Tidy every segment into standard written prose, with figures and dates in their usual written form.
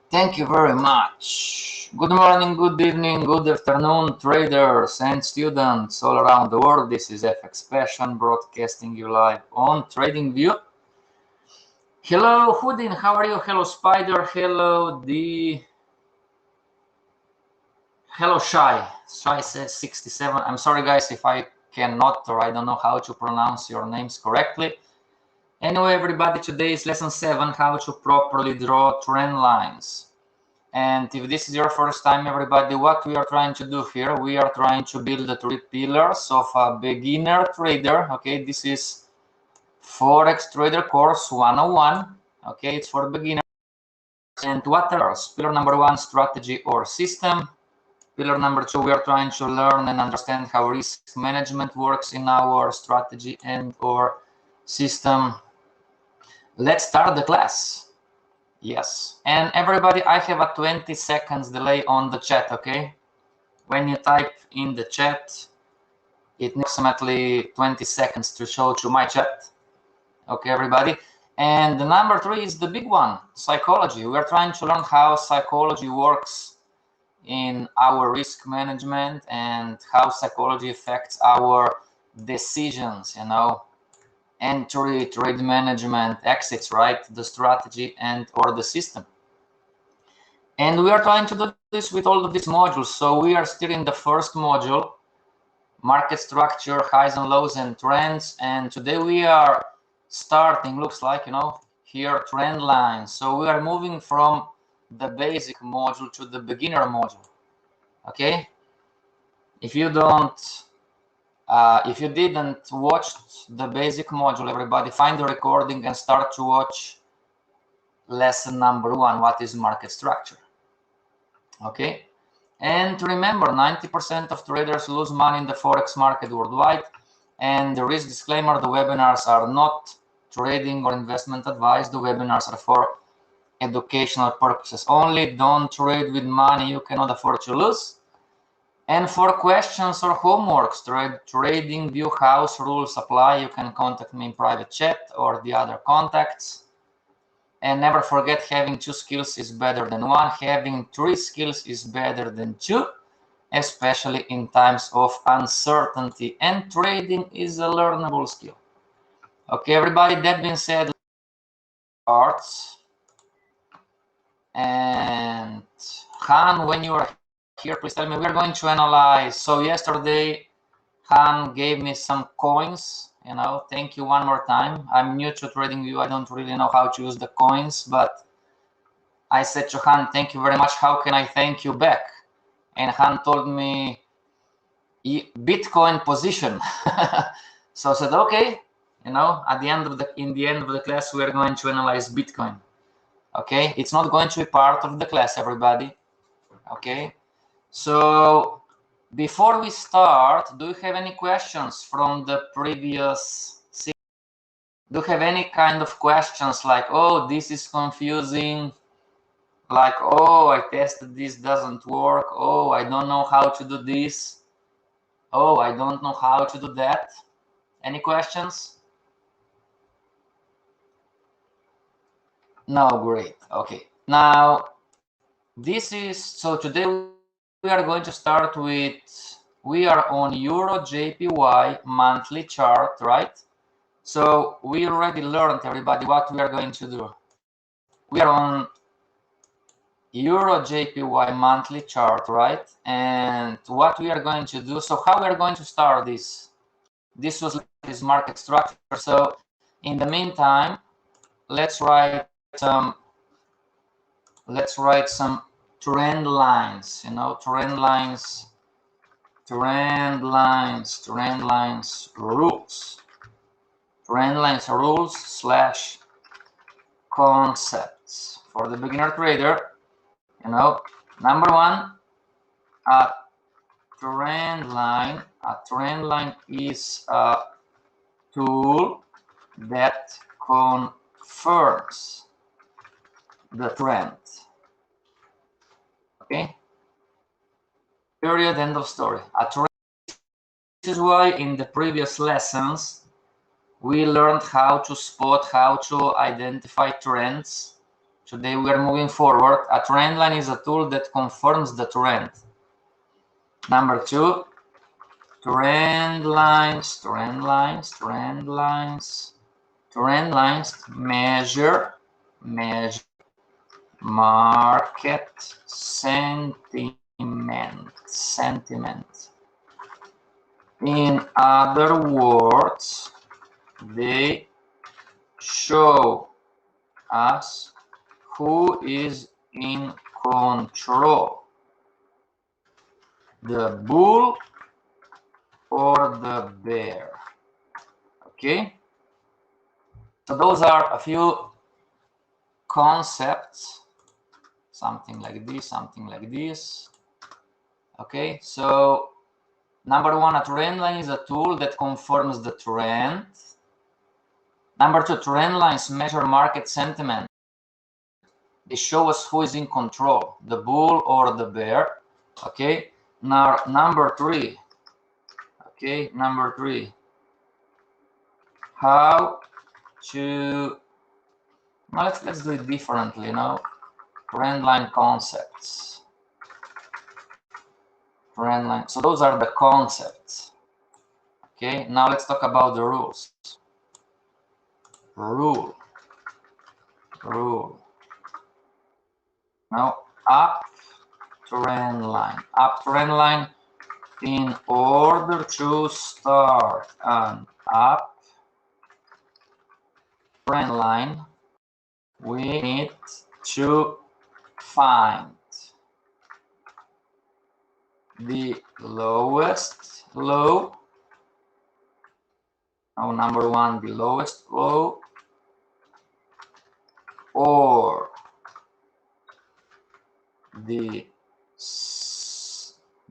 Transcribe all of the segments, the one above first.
Thank you very much. Good morning, good evening, good afternoon, traders and students all around the world. This is Fxpassion broadcasting you live on TradingView. Hello, Houdin, how are you? Hello, Spider. Hello, Hello, Shy. Shy says 67. I'm sorry, guys, if I cannot or I don't know how to pronounce your names correctly. Anyway, everybody, today is lesson 7, how to properly draw trend lines. And if this is your first time, everybody, what we are trying to do here, we are trying to build the 3 pillars of a beginner trader. Okay, this is Forex Trader Course 101. Okay, it's for beginners. And what are pillar number 1, strategy or system. Pillar number 2, we are trying to learn and understand how risk management works in our strategy and or system. Let's start the class. Yes, and everybody, I have a 20 seconds delay on the chat, okay? When you type in the chat, it needs approximately 20 seconds to show to my chat. Okay, everybody. And the number 3 is the big one, psychology. We are trying to learn how psychology works in our risk management and how psychology affects our decisions, you know, entry, trade management, exits, right? The strategy and or the system. And we are trying to do this with all of these modules. So we are still in the first module, market structure, highs and lows and trends. And today we are starting, looks like, you know, here, trend lines. So we are moving from the basic module to the beginner module. Okay. If you didn't watch the basic module, everybody find the recording and start to watch lesson number 1, what is market structure. Okay, and remember, 90% of traders lose money in the Forex market worldwide. And the risk disclaimer, the webinars are not trading or investment advice. The webinars are for educational purposes only. Don't trade with money you cannot afford to lose. And for questions or homeworks, TradingView house rules apply. You can contact me in private chat or the other contacts. And never forget, having 2 skills is better than 1. Having 3 skills is better than 2, especially in times of uncertainty. And trading is a learnable skill. Okay, everybody, that being said, starts. And Han, when you are here, please tell me. We are going to analyze. So yesterday, Han gave me some coins. You know, thank you one more time. I'm new to TradingView. I don't really know how to use the coins, but I said to Han, thank you very much. How can I thank you back? And Han told me Bitcoin position. So I said, okay, you know, in the end of the class, we are going to analyze Bitcoin. Okay, it's not going to be part of the class, everybody. Okay, so before we start, do you have any questions from the previous? Do you have any kind of questions like, oh, this is confusing? Like, oh, I tested this, doesn't work. Oh, I don't know how to do this. Oh, I don't know how to do that. Any questions? No, great. Okay. Now, this is, so today we are going to start with, we are on Euro JPY monthly chart, right? So we already learned, everybody, what we are going to do. We are on Euro JPY monthly chart, right? And what we are going to do, so how we are going to start this? This was this market structure. So in the meantime, let's write some trend lines, you know, trend lines rules / concepts for the beginner trader. You know, number 1, a trend line is a tool that confirms the trend. Okay, period, end of story. A trend. This is why in the previous lessons we learned how to spot, how to identify trends Today we are moving forward. A trend line is a tool that confirms the trend. Number 2, trend lines measure market sentiment. In other words, they show us who is in control, the bull or the bear. Okay, so those are a few concepts, something like this. Okay, so number 1, a trend line is a tool that confirms the trend. Number 2, trend lines measure market sentiment. They show us who is in control, the bull or the bear. Okay, now number 3. Okay, number 3, how to, now let's do it differently, you know. Trend line concepts. Trend line, so those are the concepts. Okay, now let's talk about the rules. Rule. Now, up trend line. In order to start an up trend line, we need to find the lowest low. Now, number 1, the lowest low, or the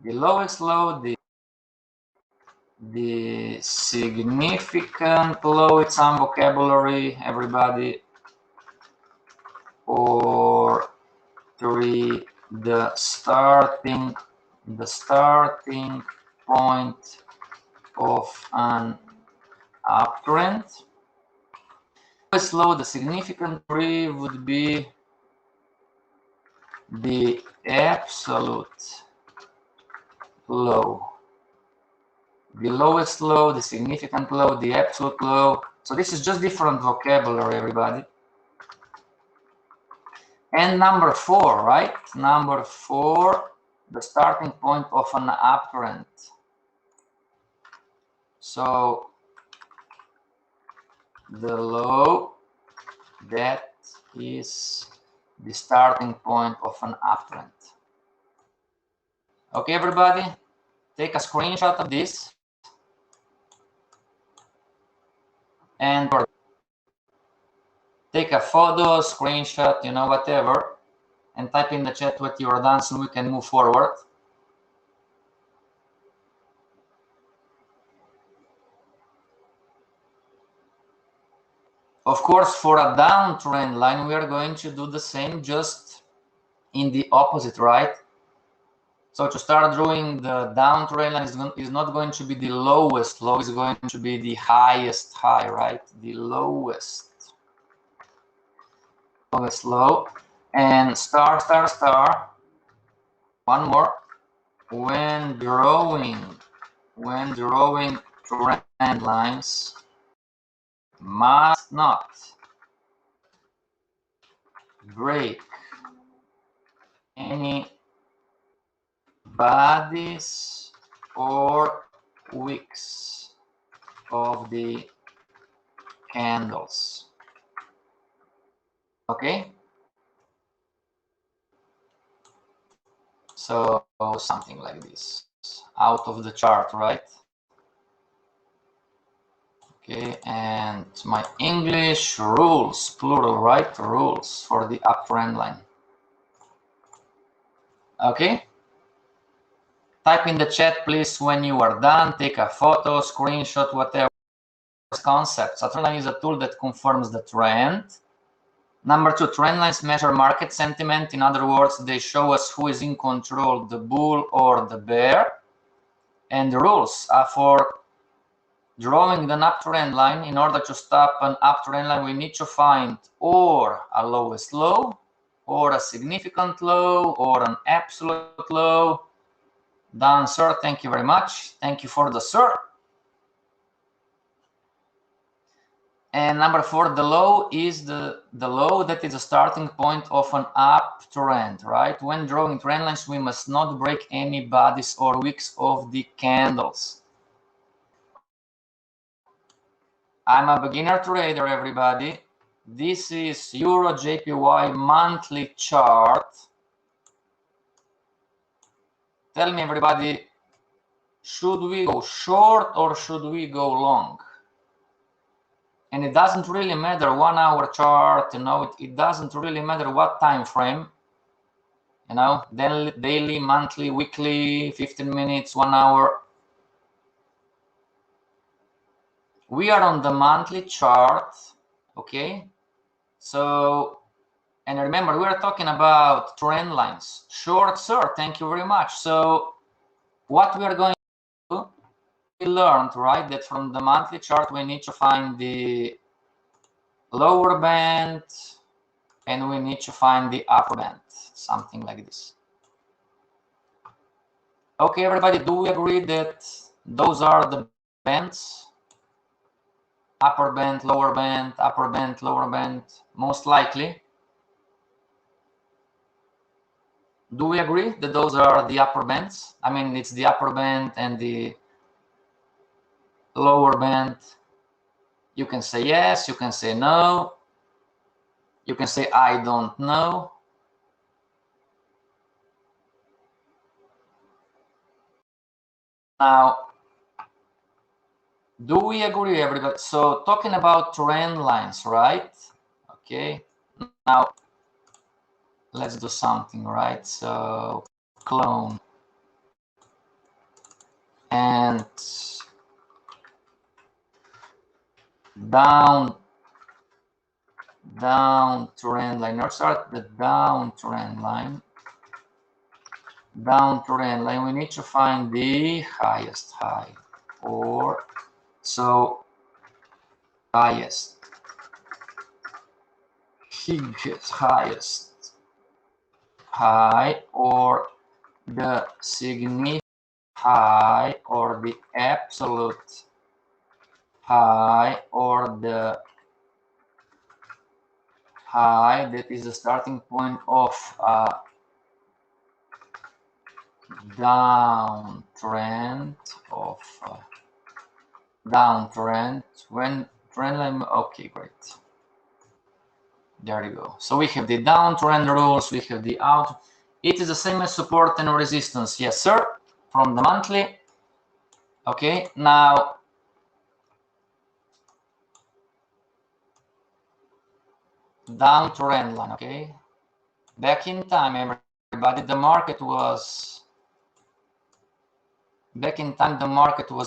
lowest low, the significant low, it's some vocabulary, everybody, or 3, the starting point of an uptrend. Lowest low, the significant 3 would be the absolute low. The lowest low, the significant low, the absolute low. So this is just different vocabulary, everybody. And number 4, right? Number 4, the starting point of an uptrend. So the low, that is the starting point of an uptrend. Okay, everybody, take a screenshot of this and take a photo, screenshot, you know, whatever, and type in the chat what you are done so we can move forward. Of course, for a downtrend line, we are going to do the same, just in the opposite, right? So to start drawing the downtrend line is not going to be the lowest low, is going to be the highest high, right? The lowest low. And star. One more. When drawing trend lines, must not break any bodies or wicks of the candles. Okay, so something like this, out of the chart, right? Okay, and my English rules, plural, right? Rules for the uptrend line. Okay, type in the chat, please, when you are done. Take a photo, screenshot, whatever. Concepts. A trend line is a tool that confirms the trend. Number 2, trend lines measure market sentiment. In other words, they show us who is in control, the bull or the bear. And the rules are for drawing an uptrend line. In order to stop an uptrend line, we need to find or a lowest low or a significant low or an absolute low? Done, sir. Thank you very much. Thank you for the sir. And number 4, the low is the low that is a starting point of an uptrend, right? When drawing trend lines, we must not break any bodies or wicks of the candles. I'm a beginner trader, everybody. This is Euro JPY monthly chart. Tell me, everybody, should we go short or should we go long? And it doesn't really matter 1 hour chart, you know, it doesn't really matter what time frame, you know, daily, monthly, weekly, 15 minutes, 1 hour. We are on the monthly chart, okay? So, and remember, we are talking about trend lines. Short, sir, thank you very much. So what we are going to do, we learned, right, that from the monthly chart, we need to find the lower band and we need to find the upper band, something like this. Okay, everybody, do we agree that those are the bands? Upper band, lower band, upper band, lower band, most likely. Do we agree that those are the upper bands? I mean, it's the upper band and the lower band. You can say yes, you can say no. You can say, I don't know. Now, do we agree, everybody? So talking about trend lines, right? Okay, now let's do something, right? So clone and down trend line. Let's start the down trend line. Down trend line, we need to find the highest high, or so highest high, or the significant high, or the absolute high, or the high that is the starting point of downtrend downtrend when trend line. Okay, great. There you go. So we have the downtrend rules, we have the out. It is the same as support and resistance. Yes, sir. From the monthly. Okay, now downtrend line. Okay, back in time, everybody, the market was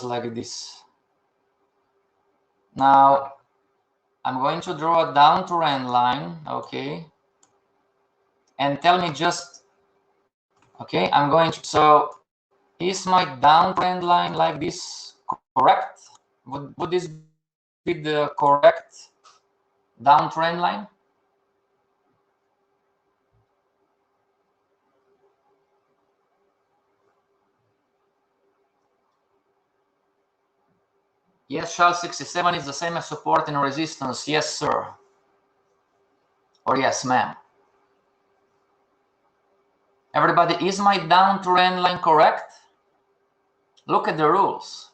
like this. Now I'm going to draw a downtrend line, okay, and tell me just, okay, I'm going to, so is my downtrend line like this correct? Would this be the correct downtrend line? Yes, Charles, 67 is the same as support and resistance. Yes, sir. Or yes, ma'am. Everybody, is my downtrend line correct? Look at the rules.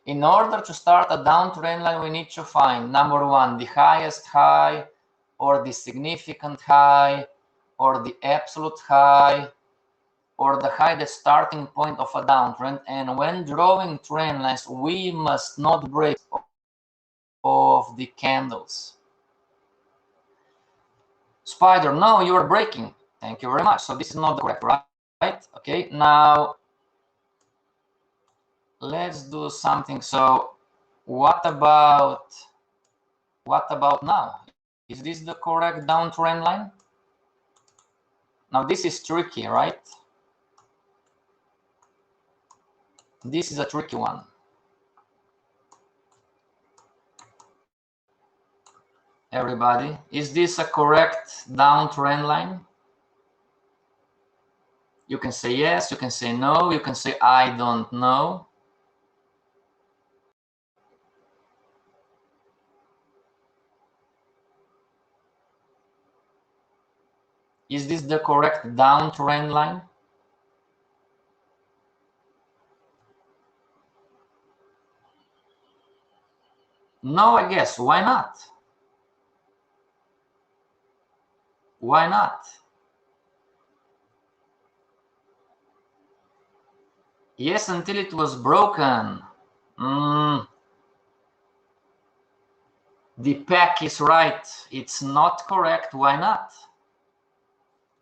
In order to start a downtrend line, we need to find, number 1, the highest high, or the significant high, or the absolute high, or the highest starting point of a downtrend. And when drawing trend lines, we must not break of the candles. Spider, no, you are breaking. Thank you very much. So this is not correct, right? Okay, now let's do something. So what about now? Is this the correct downtrend line? Now this is tricky, right? This is a tricky one. everybody? Is this a correct downtrend line? You can say yes, you can say no, you can say I don't know. Is this the correct downtrend line? No, I guess. Why not? Why not? Yes, until it was broken. The pack is right. It's not correct. Why not?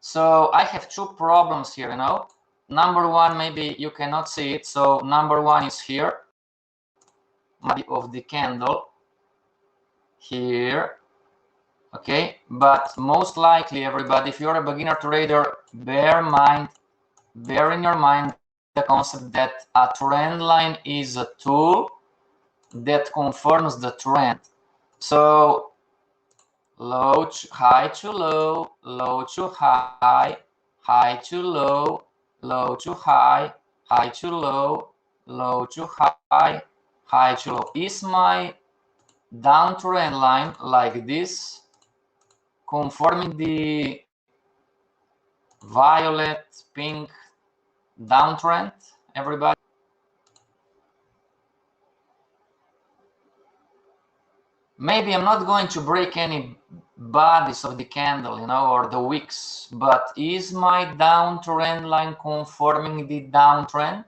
So I have two problems here, you know. Number one, maybe you cannot see it. So number one is here, of the candle here. Okay, but most likely, everybody, if you're a beginner trader, bear in your mind the concept that a trend line is a tool that confirms the trend. So low to high to low, low to high, high to low, low to high, high to low, low to high, high to low. Is my downtrend line like this, confirming the violet, pink downtrend, everybody? Maybe I'm not going to break any bodies of the candle, you know, or the wicks, but is my downtrend line confirming the downtrend?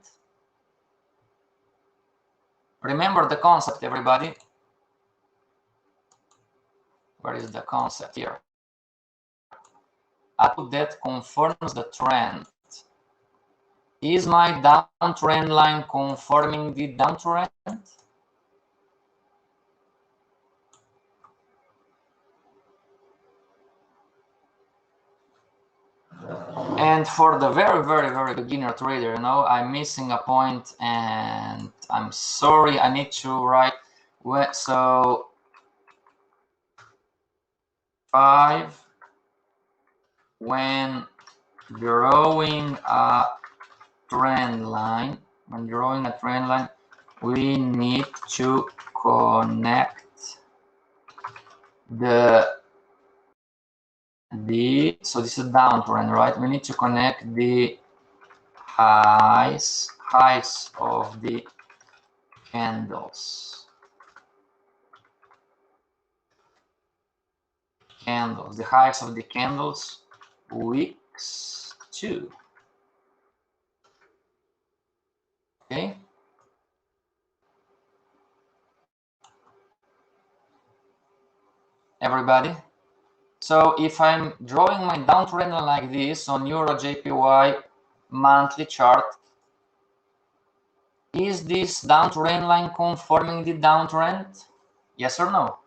Remember the concept, everybody. Where is the concept here? A tool that confirms the trend. Is my downtrend line confirming the downtrend? And for the very beginner trader, you know, I'm missing a point and I'm sorry, I need to write. So 5, when drawing a trend line, we need to connect so this is downtrend, right? We need to connect the highs of the candles, the highs of the candles, wicks 2. Okay. Everybody. So if I'm drawing my downtrend line like this on Euro JPY monthly chart, is this downtrend line confirming the downtrend? Yes or no?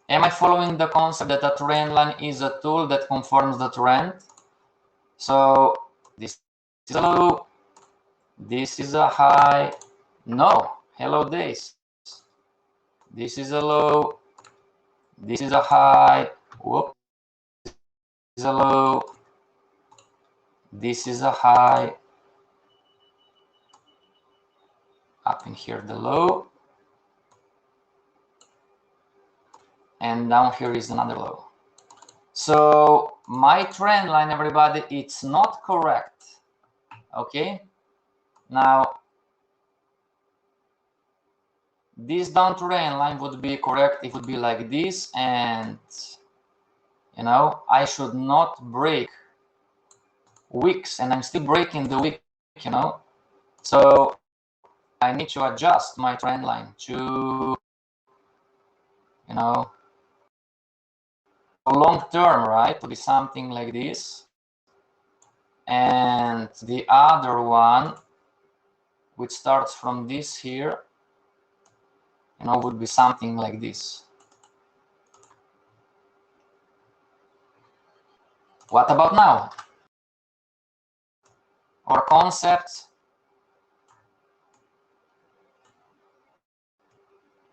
Am I following the concept that a trend line is a tool that confirms the trend? So this is a low, this is a high. No, hello days. This is a low, this is a high. Whoop, this is a low, this is a high. Up in here the low, and down here is another low. So my trend line, everybody, it's not correct. Okay, now this downtrend line would be correct. It would be like this, and you know, I should not break wicks, and I'm still breaking the wick, you know. So I need to adjust my trend line to, you know, long term, right, to be something like this. And the other one, which starts from this here, you know, would be something like this. What about now? Our concept.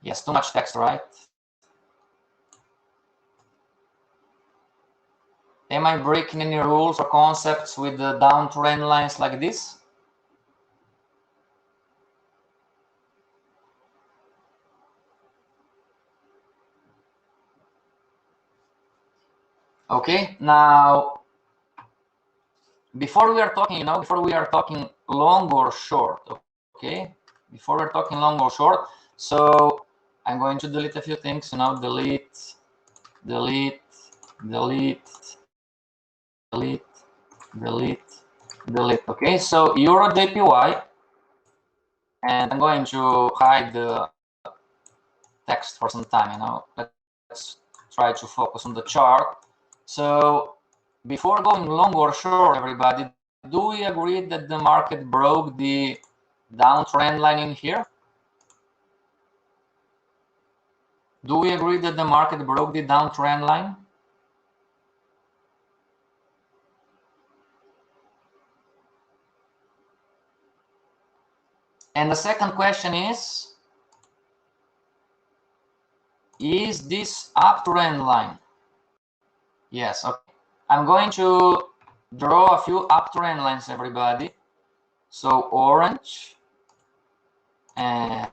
Yes, too much text, right? Am I breaking any rules or concepts with the downtrend lines like this? Okay, now before we are talking, before we are talking long or short, okay, before we're talking long or short, so I'm going to delete a few things, delete, delete, delete, delete, delete, delete. Okay, so Euro JPY, and I'm going to hide the text for some time. Let's try to focus on the chart. So before going long or short, everybody, do we agree that the market broke the downtrend line in here? Do we agree that the market broke the downtrend line? And the second question is this uptrend line? Yes, okay. I'm going to draw a few uptrend lines, everybody. So orange and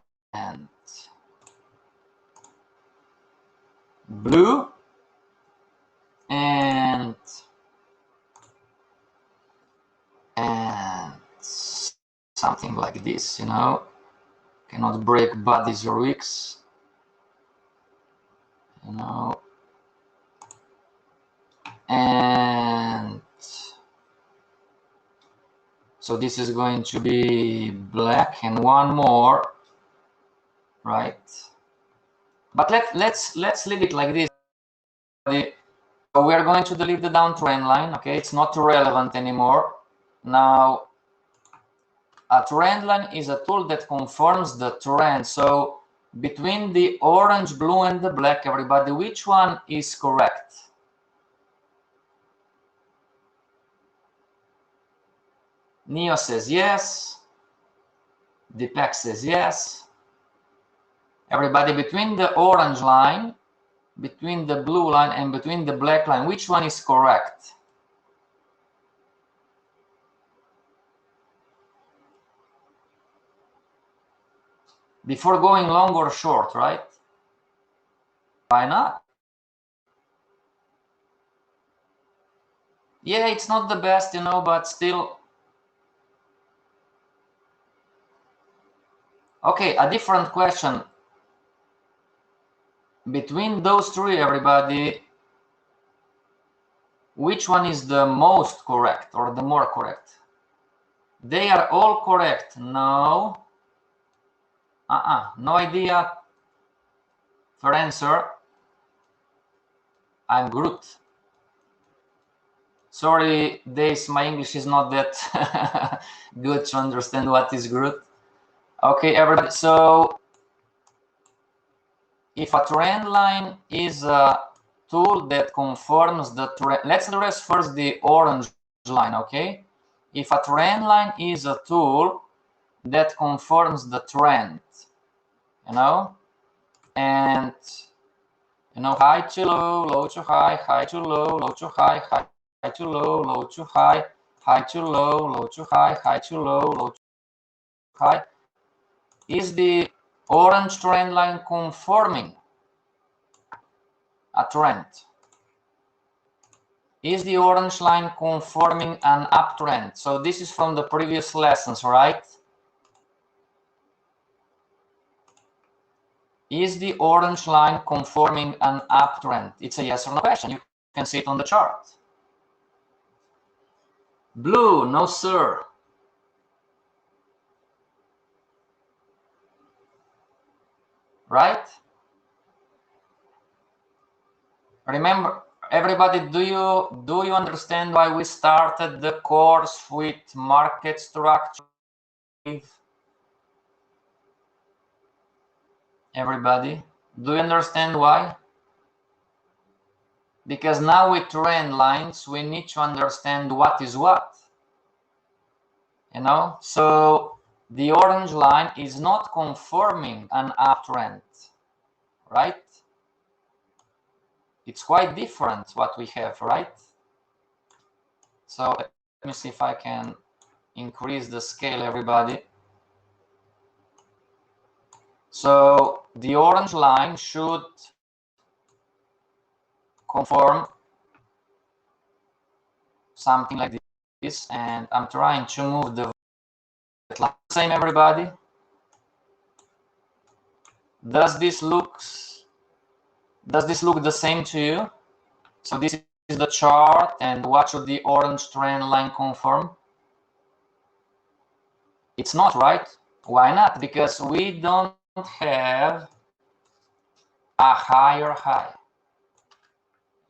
blue and something like this, cannot break bodies or wicks, and so this is going to be black and one more, right? But let's leave it like this. So we are going to delete the downtrend line. Okay, it's not relevant anymore. Now, a trend line is a tool that confirms the trend. So between the orange, blue, and the black, everybody, which one is correct? Neo says yes. Deepak says yes. Everybody, between the orange line, between the blue line, and between the black line, which one is correct? Before going long or short, right? Why not? Yeah, it's not the best, but still. Okay, a different question. Between those three, everybody, which one is the most correct or the more correct? They are all correct. No. No idea. For answer, I'm Groot. Sorry, Days, my English is not that good to understand what is Groot. Okay, everybody. So if a trend line is a tool that confirms the trend, let's address first the orange line, okay? If a trend line is a tool that confirms the trend, and high to low, low to high, high to low, low to high, high to low, low to high, high to low, low to high, high to low, low to high. Is the orange trend line confirming a trend? Is the orange line confirming an uptrend? So this is from the previous lessons, right? Is the orange line confirming an uptrend? It's a yes or no question. You can see it on the chart. Blue, no sir. Right? Remember, everybody, do you understand why we started the course with market structure? Everybody, do you understand why? Because now with trend lines, we need to understand what is what. So the orange line is not confirming an uptrend. right? It's quite different what we have, right? So let me see if I can increase the scale, everybody. So the orange line should conform something like this, and I'm trying to move the line. Same, everybody. Does this look the same to you? So this is the chart, and what should the orange trend line conform? It's not, right? Why not? Because we don't have a higher high.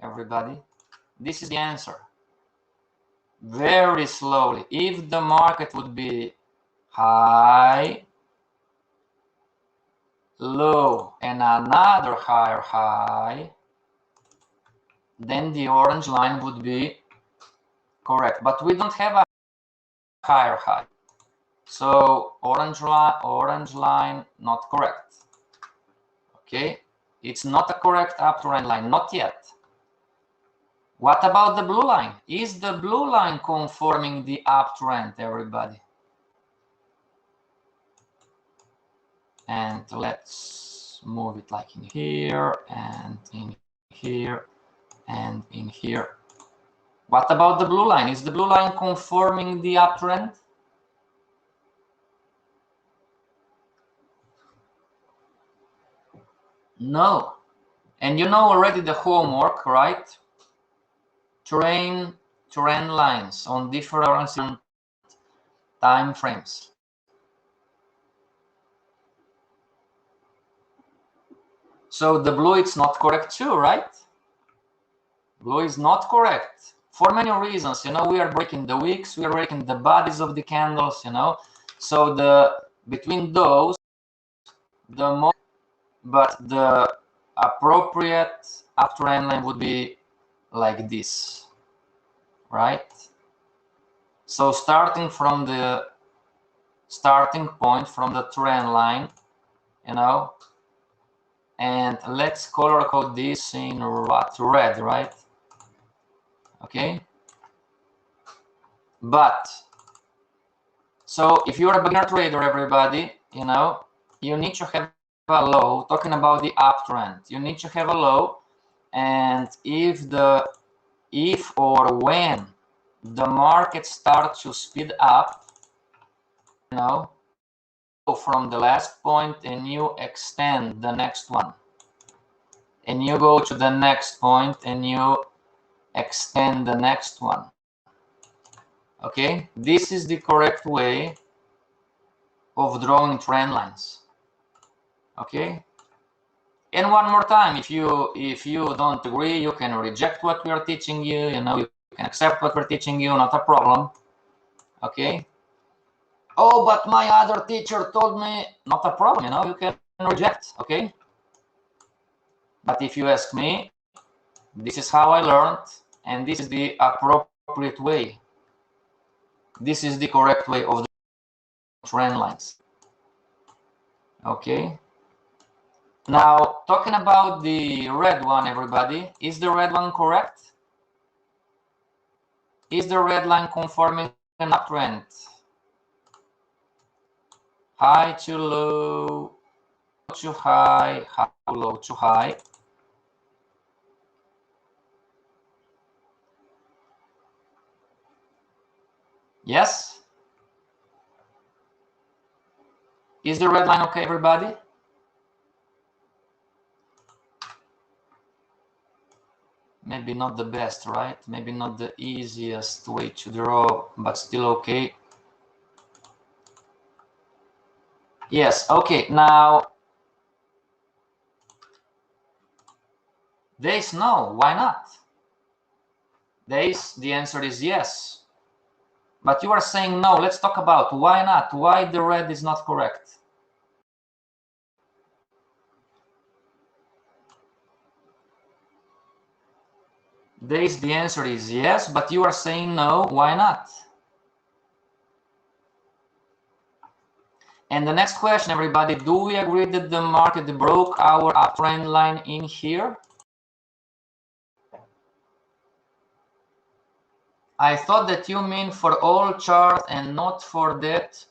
Everybody, this is the answer. Very slowly. If the market would be high, low, and another higher high, then the orange line would be correct. But we don't have a higher high. So orange line, not correct. Okay, it's not a correct uptrend line, not yet. What about the blue line? Is the blue line conforming the uptrend, everybody? And let's move it like in here and in here and in here. What about the blue line? Is the blue line conforming the uptrend? No. And you know already the homework, right? Train trend lines on different time frames. So the blue, it's not correct too, right? Blue is not correct for many reasons. You know, we are breaking the wicks, we are breaking the bodies of the candles, you know. So between those, but the appropriate uptrend line would be like this, right? So starting from the starting point from the trend line, you know, and let's color code this in red, right? Okay. But so if you're a beginner trader, everybody, you know, you need to have a low. Talking about the uptrend, you need to have a low, and if or when the market starts to speed up, you know, from the last point and you extend the next one, and you go to the next point and you extend the next one. Okay, this is the correct way of drawing trend lines. Okay, and one more time, if you don't agree, you can reject what we are teaching you. You know, you can accept what we're teaching you, not a problem. Okay. Oh, but my other teacher told me, not a problem. You know, you can reject. Okay. But if you ask me, this is how I learned, and this is the appropriate way. This is the correct way of the trend lines. Okay. Now, talking about the red one, everybody, is the red one correct? Is the red line conforming an uptrend? High to low, to high, high to low to high. Yes? Is the red line okay, everybody? Maybe not the best, right? Maybe not the easiest way to draw, but still okay. Yes, okay. Now, days, no. Why not? Days, the answer is yes. But you are saying no. Let's talk about why not? Why the red is not correct? Days, the answer is yes, but you are saying no. Why not? And the next question, everybody, do we agree that the market broke our uptrend line in here? I thought that you mean for all chart and not for that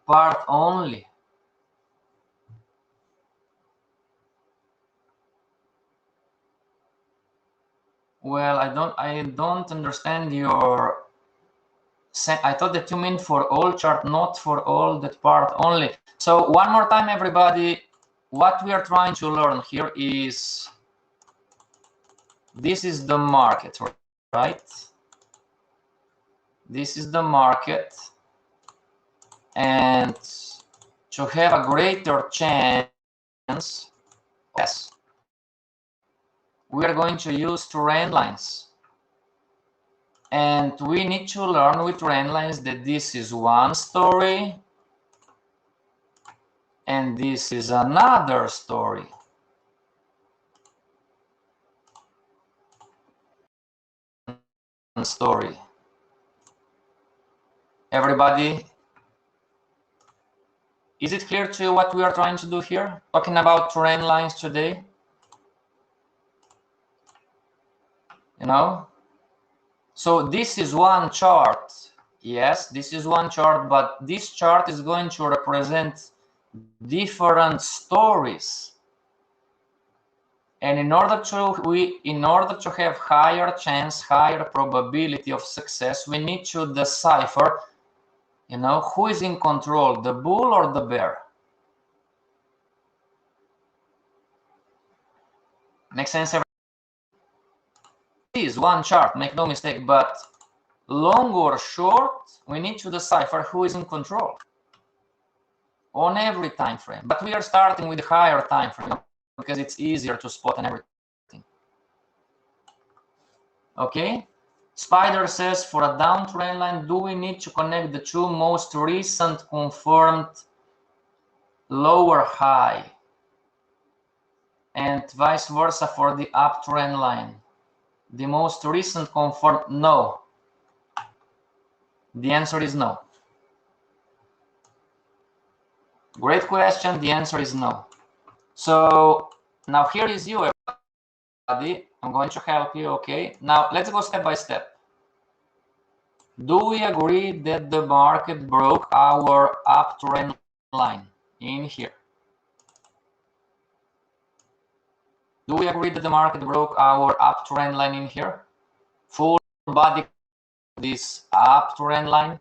part only. Well, I don't understand your. I thought that you mean for all chart, not for all that part only. So one more time, everybody, what we are trying to learn here is this is the market, right? This is the market, and to have a greater chance, yes, we are going to use trend lines. And we need to learn with trend lines that this is one story and this is another story. Everybody, is it clear to you what we are trying to do here? Talking about trend lines today? You know? So this is one chart. Yes, this is one chart, but this chart is going to represent different stories. And in order to have higher chance, higher probability of success, we need to decipher, you know, who is in control, the bull or the bear. Makes sense? It is one chart, make no mistake, but long or short, we need to decipher who is in control on every time frame. But we are starting with the higher time frame because it's easier to spot on everything. Okay? Spider says, for a downtrend line, do we need to connect the two most recent confirmed lower high? And vice versa for the uptrend line. The most recent confirmed, no. The answer is no. Great question. The answer is no. So now here is you, everybody. I'm going to help you, okay? Now let's go step by step. Do we agree that the market broke our uptrend line in here? Do we agree that the market broke our uptrend line in here? Full body this uptrend line?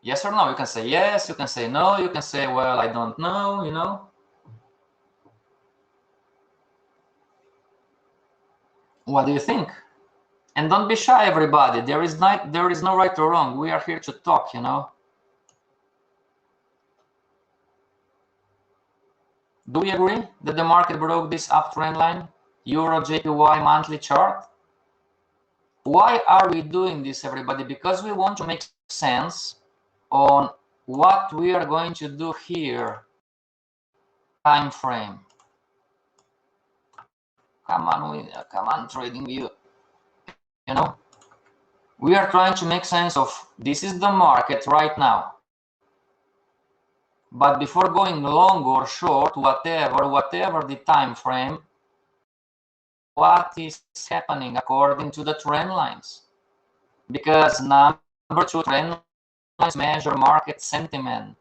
Yes or no? You can say yes, you can say no, you can say, well, I don't know, you know. What do you think? And don't be shy, everybody. There is no right or wrong. We are here to talk, you know. Do we agree that the market broke this uptrend line? Euro JPY monthly chart? Why are we doing this, everybody? Because we want to make sense on what we are going to do here. Time frame. Come on, trading view. You know, we are trying to make sense of this is the market right now. But before going long or short, whatever the time frame, what is happening according to the trend lines? Because number two, trend lines measure market sentiment.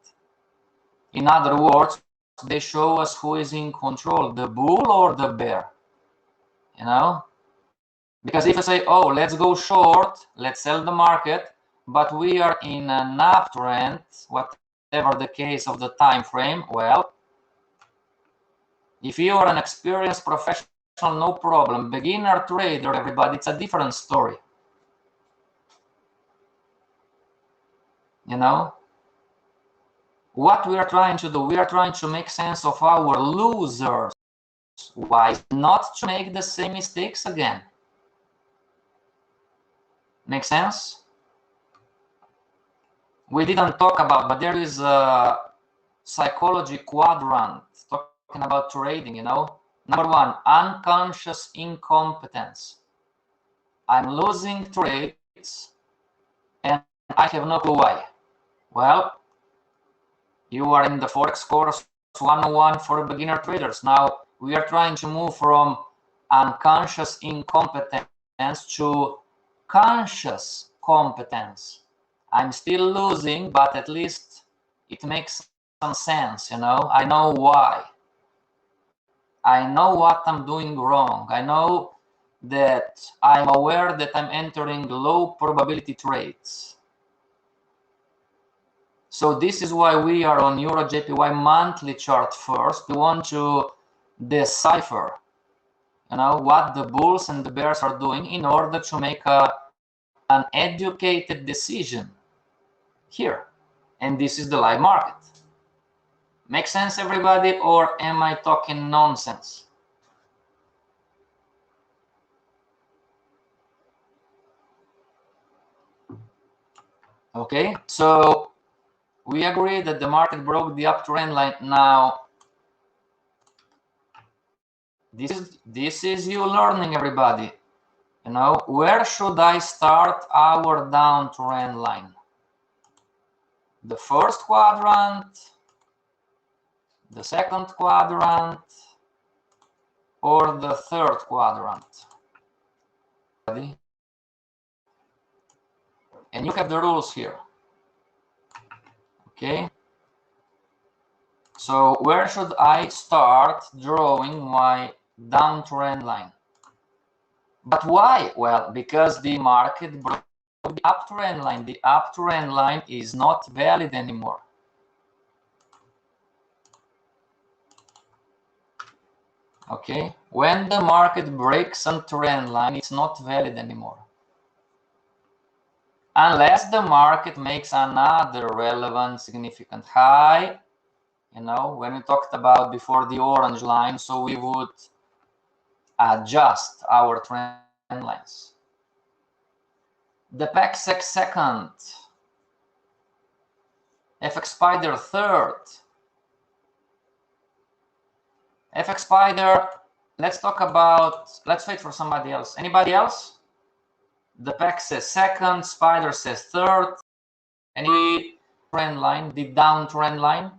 In other words, they show us who is in control, the bull or the bear. You know, because if I say, oh, let's go short, let's sell the market, but we are in an uptrend, whatever the case of the time frame, well, if you are an experienced professional, no problem. Beginner trader, everybody, it's a different story. You know, what we are trying to do, we are trying to make sense of our losers. Why not to make the same mistakes again? Make sense? We didn't talk about, but there is a psychology quadrant talking about trading, you know. Number one, unconscious incompetence. I'm losing trades and I have no clue why. Well, you are in the Forex course 101 for beginner traders. Now we are trying to move from unconscious incompetence to conscious competence. I'm still losing, but at least it makes some sense, you know. I know why. I know what I'm doing wrong. I know that I'm aware that I'm entering low probability trades. So this is why we are on Euro JPY monthly chart first. We want to decipher, you know, what the bulls and the bears are doing in order to make an educated decision here. And this is the live market. Make sense, everybody, or am I talking nonsense? Okay, so we agree that the market broke the uptrend line. Now, this is you learning, everybody. You know, where should I start our downtrend line? The first quadrant, the second quadrant, or the third quadrant? And you have the rules here. Okay. So where should I start drawing my downtrend line? But why? Well, because the market broke the uptrend line. The uptrend line is not valid anymore. Okay, when the market breaks a trend line, it's not valid anymore. Unless the market makes another relevant significant high, you know, when we talked about before the orange line, so we would adjust our trend lines. The PEXEX second, Fxpassion third, Fxpassion, let's talk about, let's wait for somebody else. Anybody else? The PEX says second, Spider says third. Any trend line, the downtrend line?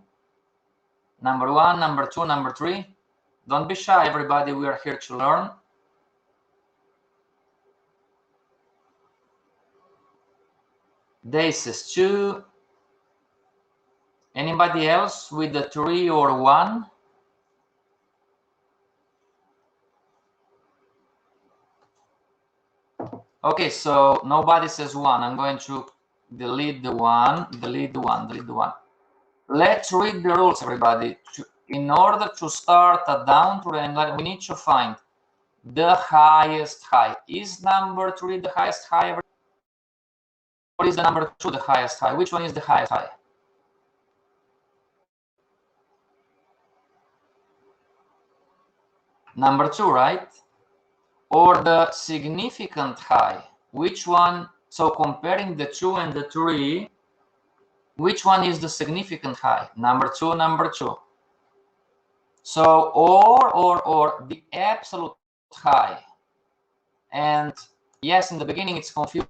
Number one, number two, number three. Don't be shy, everybody. We are here to learn. Day says two. Anybody else with the 3 or 1? Okay, so nobody says 1. I'm going to delete the 1, delete the 1, delete the 1. Let's read the rules, everybody. In order to start a downtrend line, we need to find the highest high. Is number 3 the highest high? Or is the number 2 the highest high? Which one is the highest high? Number 2, right? Or the significant high? Which one? So comparing the 2 and the 3, which one is the significant high? Number 2, number 2. So or the absolute high. And yes, in the beginning it's confusing,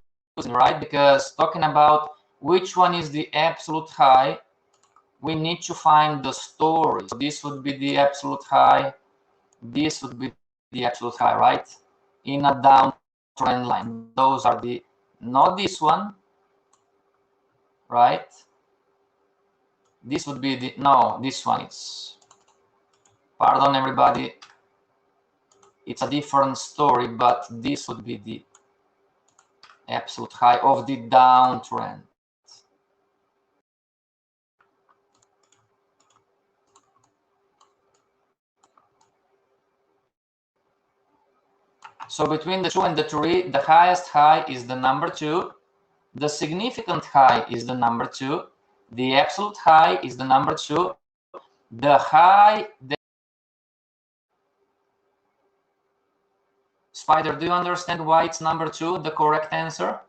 right? Because talking about which one is the absolute high, we need to find the story. So this would be the absolute high. This would be the absolute high, right? In a downtrend line. Those are the, not this one, right? This would be the, no, this one is, pardon everybody, it's a different story, but this would be the absolute high of the downtrend. So between the 2 and the 3, the highest high is the number 2. The significant high is the number 2. The absolute high is the number 2. The high... Spider, do you understand why it's number 2, the correct answer?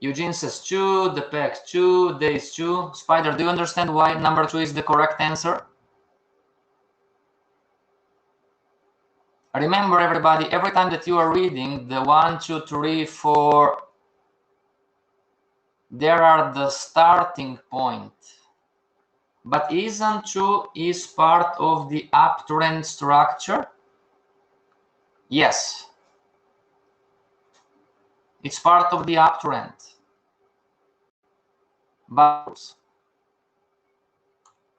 Eugene says 2, the PEX 2, Days 2. Spider, do you understand why number 2 is the correct answer? Remember, everybody, every time that you are reading the 1, 2, 3, 4, there are the starting point. But isn't 2 is part of the uptrend structure? Yes. It's part of the uptrend. But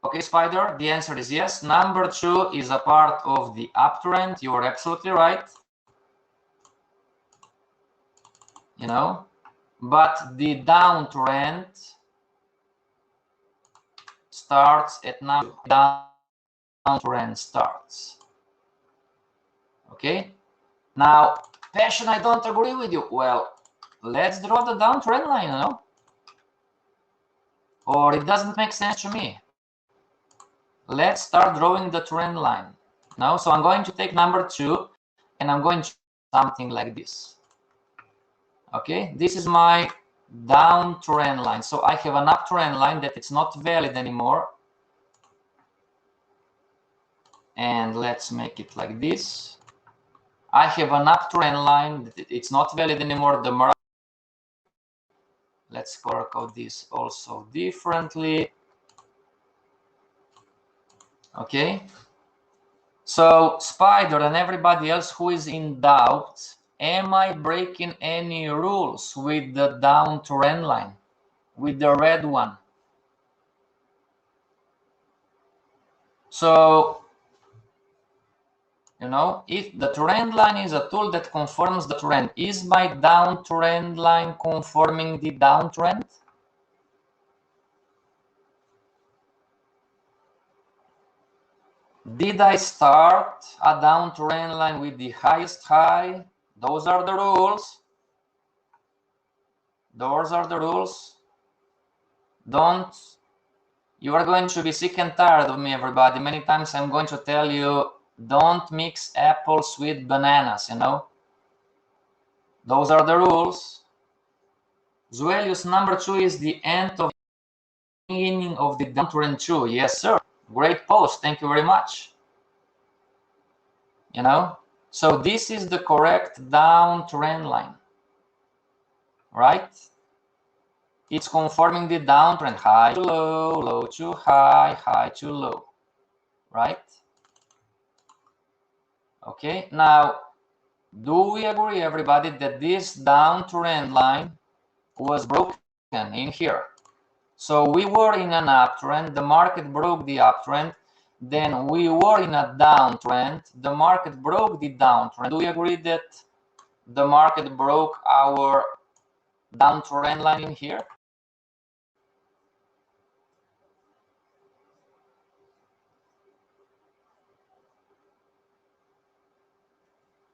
okay, Spider, the answer is yes. Number 2 is a part of the uptrend. You are absolutely right. You know, but the downtrend starts at number downtrend starts. Okay. Now, Passion, I don't agree with you. Well, let's draw the downtrend line, you know, or it doesn't make sense to me. Let's start drawing the trend line. Now, so I'm going to take number 2 and I'm going to do something like this. Okay, this is my downtrend line. So I have an uptrend line that it's not valid anymore. And let's make it like this. I have an uptrend line that it's not valid anymore. The market. Let's color code this also differently. Okay. So Spider and everybody else who is in doubt, am I breaking any rules with the downtrend line, with the red one? So, you know, if the trend line is a tool that conforms the trend, is my downtrend line conforming the downtrend? Did I start a downtrend line with the highest high? Those are the rules. Those are the rules. Don't. You are going to be sick and tired of me, everybody. Many times I'm going to tell you, don't mix apples with bananas, you know. Those are the rules. Zuelius, number 2 is the end of the beginning of the downtrend 2. Yes, sir. Great post. Thank you very much. You know, so this is the correct downtrend line, right? It's conforming the downtrend, high to low, low to high, high to low, right? Okay, now, do we agree, everybody, that this downtrend line was broken in here? So we were in an uptrend, the market broke the uptrend, then we were in a downtrend, the market broke the downtrend. Do we agree that the market broke our downtrend line in here?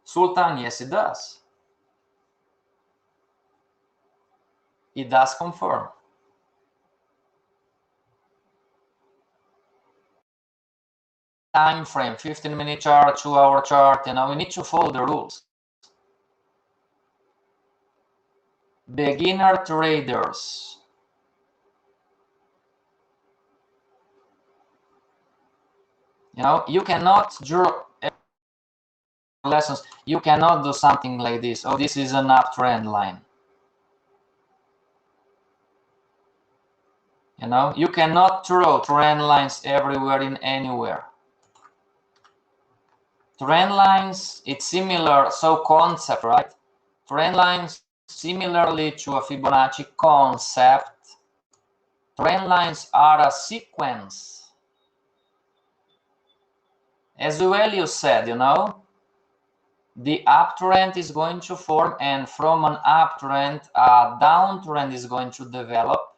Sultan, yes, it does. It does confirm. Time frame, 15-minute chart, 2-hour chart, you know, we need to follow the rules. Beginner traders. You know, you cannot draw lessons. You cannot do something like this. Oh, this is an uptrend line. You know, you cannot draw trend lines everywhere in anywhere. Trend lines, it's similar, so concept, right? Trend lines, similarly to a Fibonacci concept, trend lines are a sequence. As Zuelius said, you know, the uptrend is going to form, and from an uptrend, a downtrend is going to develop.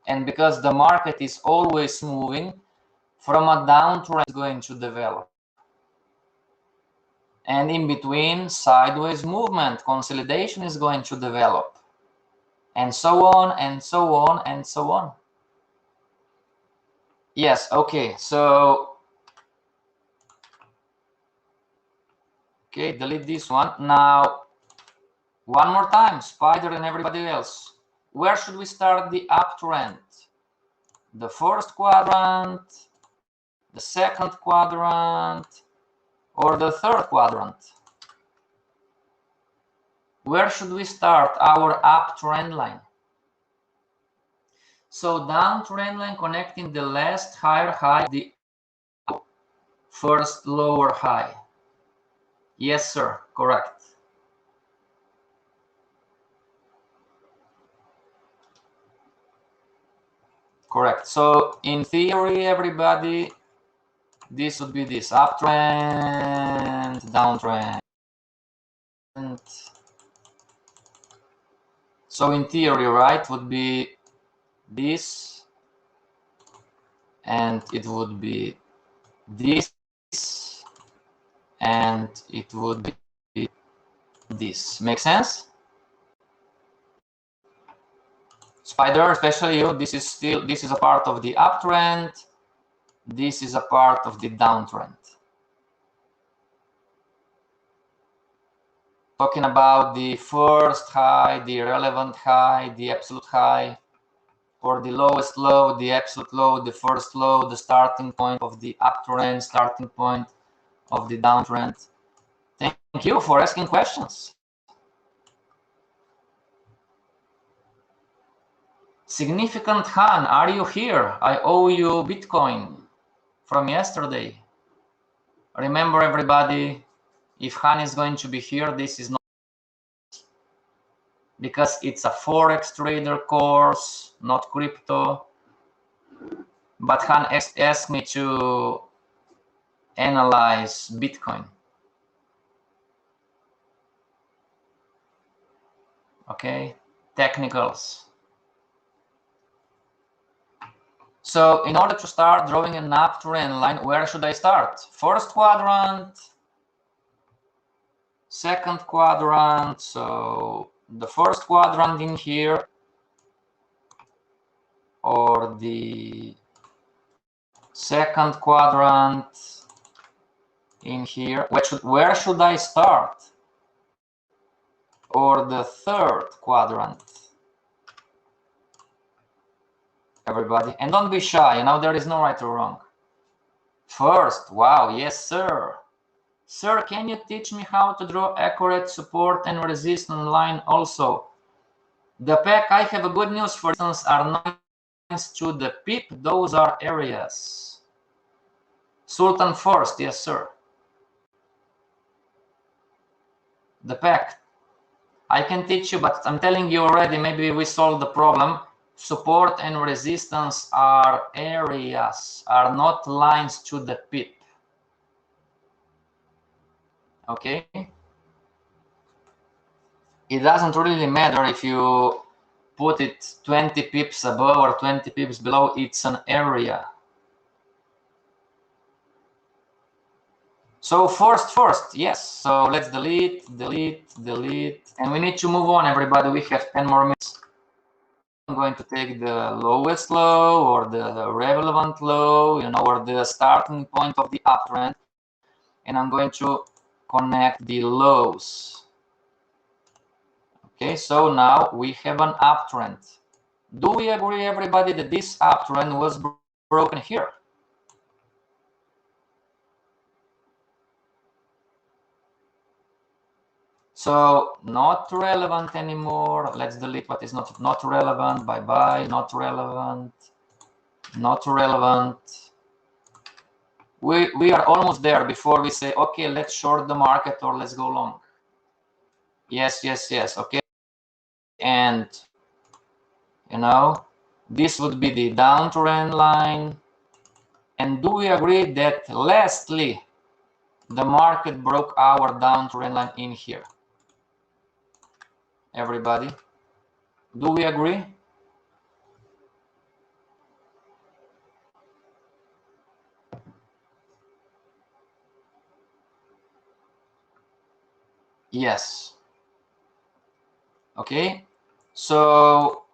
And because the market is always moving, from a downtrend is going to develop. And in between, sideways movement, consolidation is going to develop. And so on, and so on, and so on. Yes, okay, so, okay, delete this one. Now, one more time, Spider and everybody else. Where should we start the uptrend? The first quadrant, the second quadrant, or the third quadrant? Where should we start our uptrend line? So downtrend line connecting the last higher high, the first lower high. Yes, sir, correct. Correct. So in theory, everybody, this would be this uptrend, downtrend. So in theory, right, would be this, and it would be this, and it would be this. Make sense? Spider, especially you, this is a part of the uptrend. This is a part of the downtrend. Talking about the first high, the relevant high, the absolute high, or the lowest low, the absolute low, the first low, the starting point of the uptrend, starting point of the downtrend. Thank you for asking questions. Significant Han, are you here? I owe you Bitcoin from yesterday. Remember, everybody, if Han is going to be here, this is not because it's a Forex trader course, not crypto. But Han asked me to analyze Bitcoin. Okay, technicals. So in order to start drawing an uptrend line, where should I start? First quadrant, second quadrant. So the first quadrant in here, or the second quadrant in here. Where should I start? Or the third quadrant? Everybody, and don't be shy, you know, there is no right or wrong. First, wow, yes, sir. Sir, can you teach me how to draw accurate support and resistance line also? The pack, I have a good news for instance, are lines to the pip, those are areas. Sultan first, yes, sir. The pack, I can teach you, but I'm telling you already, maybe we solved the problem. Support and resistance are areas, are not lines to the pip. Okay? It doesn't really matter if you put it 20 pips above or 20 pips below, it's an area. So first, yes. So let's delete, and we need to move on, everybody. We have 10 more minutes. I'm going to take the lowest low or the relevant low, you know, or the starting point of the uptrend, and I'm going to connect the lows. Okay, so now we have an uptrend. Do we agree, everybody, that this uptrend was broken here? So not relevant anymore. Let's delete what is not relevant. Bye-bye, not relevant, not relevant. We are almost there before we say, okay, let's short the market or let's go long. Yes, okay. And, you know, this would be the downtrend line. And do we agree that lastly, the market broke our downtrend line in here? Everybody, do we agree? Yes. Okay, so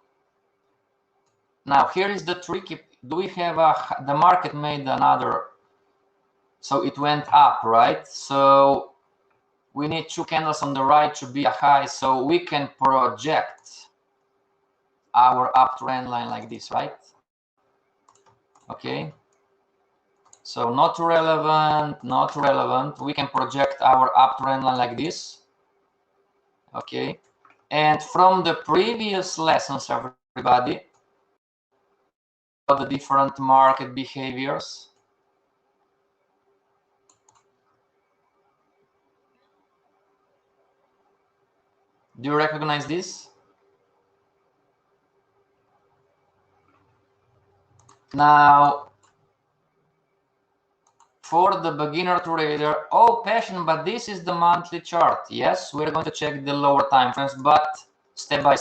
now here is the tricky. Do we have the market made another, so it went up, right? So we need two candles on the right to be a high, so we can project our uptrend line like this, right? Okay, So not relevant, not relevant. We can project our uptrend line like this. Okay. And from the previous lessons, everybody, the different market behaviors. Do you recognize this? Now, for the beginner trader, oh, Passion, but this is the monthly chart. Yes, we're going to check the lower time frames, but step by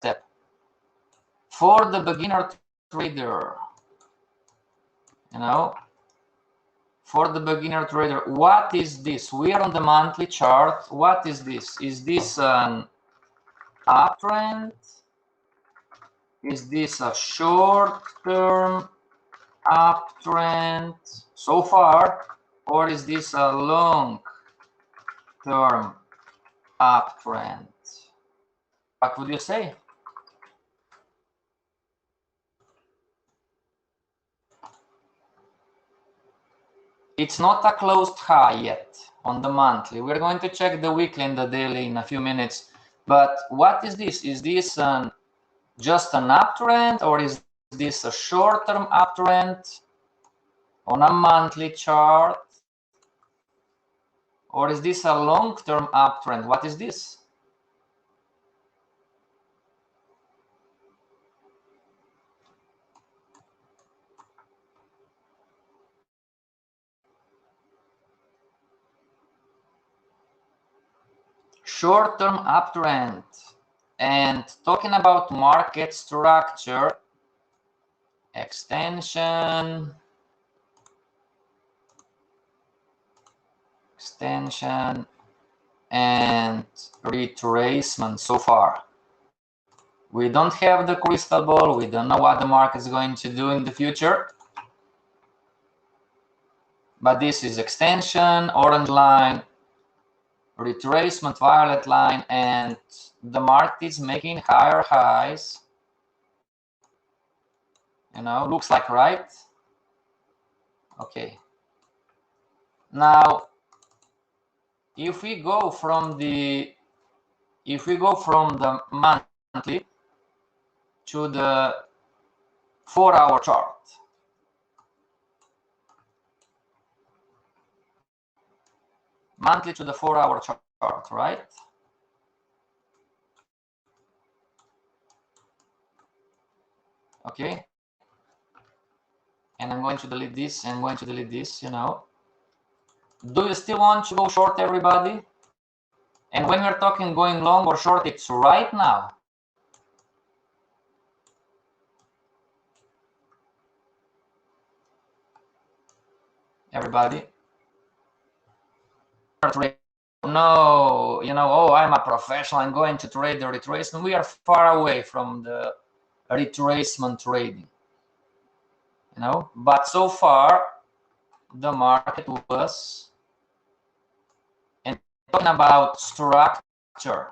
step. For the beginner trader, you know, for the beginner trader, what is this? We are on the monthly chart. What is this? Is this an uptrend? Is this a short-term uptrend so far, or is this a long-term uptrend? What would you say? It's not a closed high yet on the monthly. We're going to check the weekly and the daily in a few minutes. But what is this? Is this just an uptrend, or is this a short-term uptrend on a monthly chart? Or is this a long-term uptrend? What is this? Short-term uptrend. And talking about market structure, extension, and retracement so far. We don't have the crystal ball. We don't know what the market is going to do in the future. But this is extension, orange line, retracement, violet line, and the market is making higher highs. You know, looks like, right? Okay. Now, if we go from the monthly to the 4-hour chart, monthly to the 4-hour chart, right? Okay. And I'm going to delete this, and I'm going to delete this, you know. Do you still want to go short, everybody? And when we're talking going long or short, it's right now. Everybody? No, you know, oh, I'm a professional, I'm going to trade the retracement. We are far away from the retracement trading, you know. But so far, the market was, and talking about structure,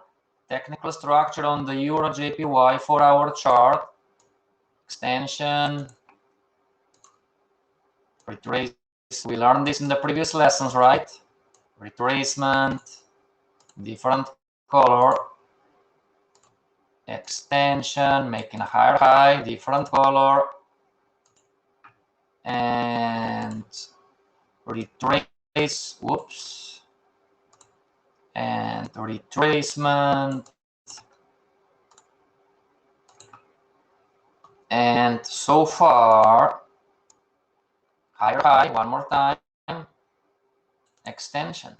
technical structure on the Euro JPY 4-hour chart, extension, retrace. We learned this in the previous lessons, right? Retracement, different color, extension, making a higher high, different color, and retrace, whoops, and retracement, and so far, higher high, one more time, extension.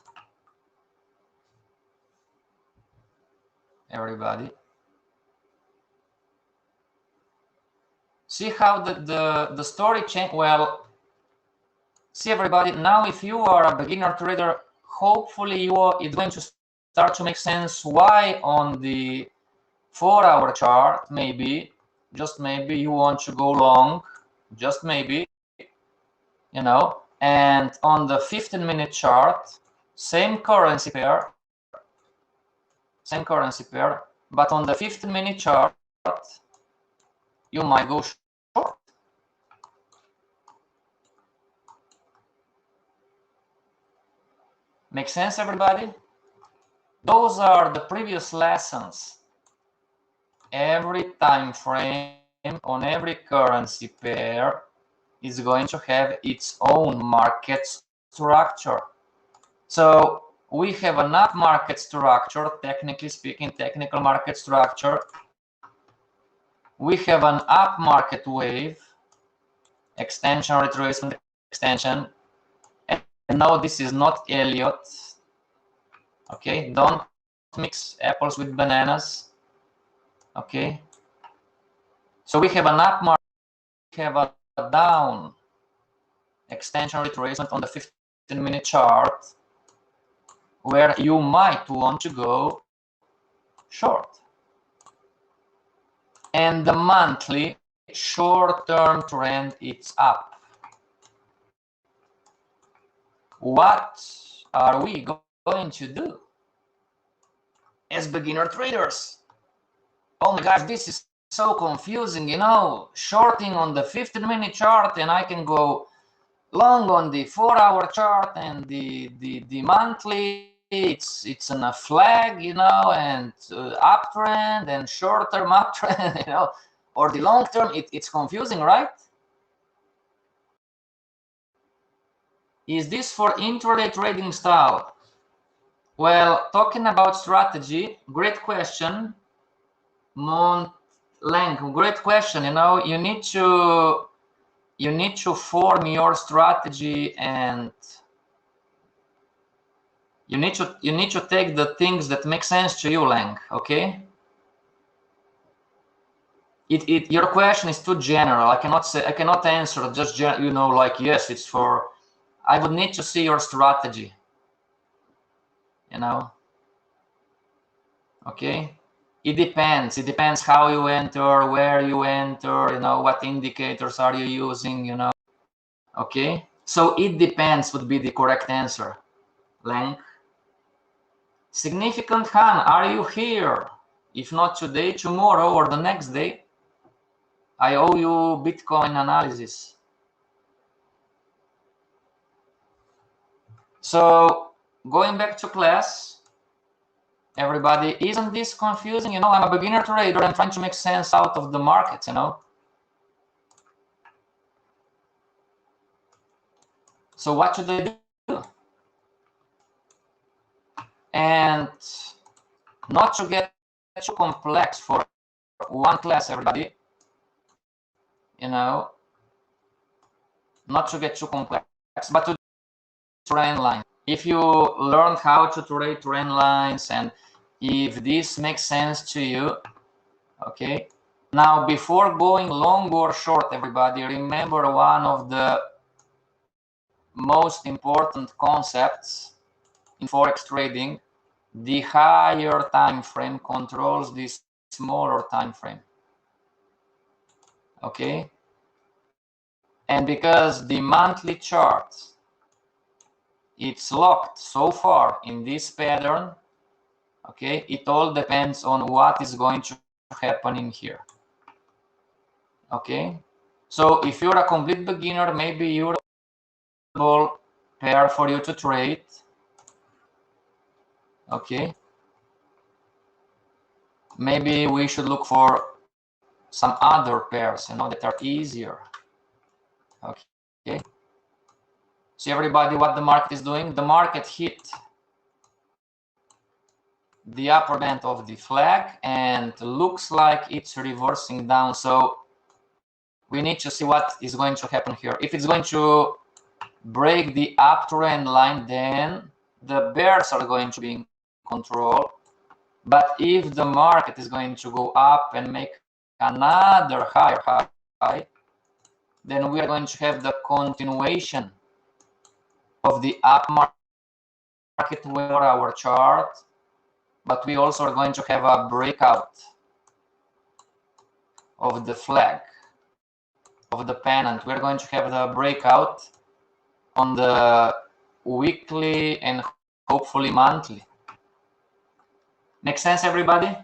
Everybody. See how the story changed? Well, see everybody, now if you are a beginner trader, hopefully it's going to start to make sense why on the 4-hour chart, maybe, just maybe you want to go long, just maybe, you know, and on the 15-minute chart, same currency pair, but on the 15-minute chart, you might go short. Make sense, everybody? Those are the previous lessons. Every time frame on every currency pair is going to have its own market structure. So we have an up market structure, technically speaking, technical market structure. We have an up market wave, extension, retracement, extension. And no, this is not Elliott. Okay, don't mix apples with bananas. Okay, so we have an up market, we have a down extension retracement on the 15-minute chart, where you might want to go short. And the monthly short-term trend, it's up. What are we going to do as beginner traders? Oh my gosh, this is so confusing, you know, shorting on the 15-minute chart, and I can go long on the 4-hour chart, and the monthly, it's on a flag, you know, and uptrend and short-term uptrend, you know, or the long-term, it's confusing, right? Is this for intraday trading style? Well, talking about strategy, great question. Lang, great question. You know, you need to form your strategy, and you need to take the things that make sense to you, Lang. Okay. Your question is too general. I cannot answer just you know, like, yes, it's for. I would need to see your strategy. You know. Okay. It depends. It depends how you enter, where you enter, you know, what indicators are you using, you know. Okay. So it depends would be the correct answer. Lang. Significant Han, are you here? If not today, tomorrow, or the next day. I owe you Bitcoin analysis. So going back to class, everybody, isn't this confusing? You know, I'm a beginner trader. I'm trying to make sense out of the markets, you know. So what should I do? And not to get too complex for one class, everybody. You know, not to get too complex, but to trend line. If you learned how to trade trend lines, and if this makes sense to you, okay. Now, before going long or short, everybody, remember one of the most important concepts in Forex trading: the higher time frame controls the smaller time frame. Okay. And because the monthly chart, it's locked so far in this pattern, okay, it all depends on what is going to happen in here. Okay, so if you're a complete beginner, maybe you're a pair for you to trade. Okay, maybe we should look for some other pairs, you know, that are easier. Okay, see everybody what the market is doing. The market hit the upper band of the flag and looks like it's reversing down. So we need to see what is going to happen here. If it's going to break the uptrend line, then the bears are going to be in control. But if the market is going to go up and make another higher high, then we are going to have the continuation of the up market where our chart, but we also are going to have a breakout of the flag, of the pennant. We're going to have the breakout on the weekly and hopefully monthly. Make sense, everybody?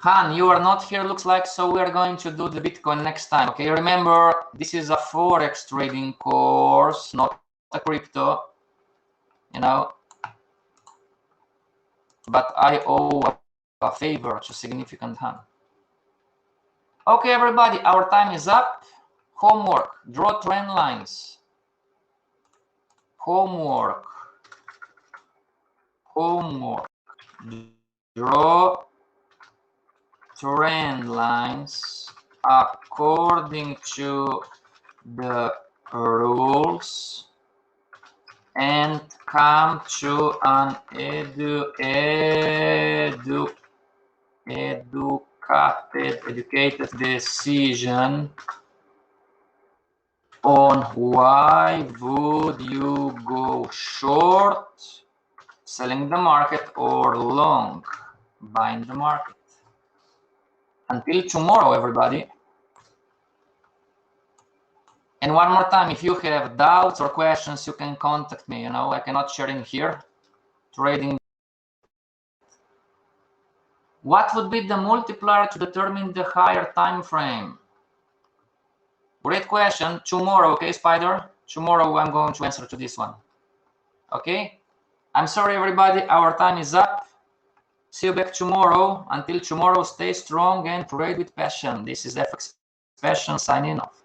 Han, you are not here, looks like, so we are going to do the Bitcoin next time. Okay, remember, this is a Forex trading course, not a crypto, you know, but I owe a favor to Significant Hand. Okay, everybody, our time is up. Homework, draw trend lines. Homework, draw trend lines according to the rules and come to an educated decision on why would you go short selling the market or long buying the market. Until tomorrow, everybody. And one more time, if you have doubts or questions, you can contact me. You know, I cannot share in here. Trading. What would be the multiplier to determine the higher time frame? Great question. Tomorrow, okay, Spider? Tomorrow I'm going to answer to this one. Okay? I'm sorry, everybody. Our time is up. See you back tomorrow. Until tomorrow, stay strong and trade with passion. This is Fxpassion signing off.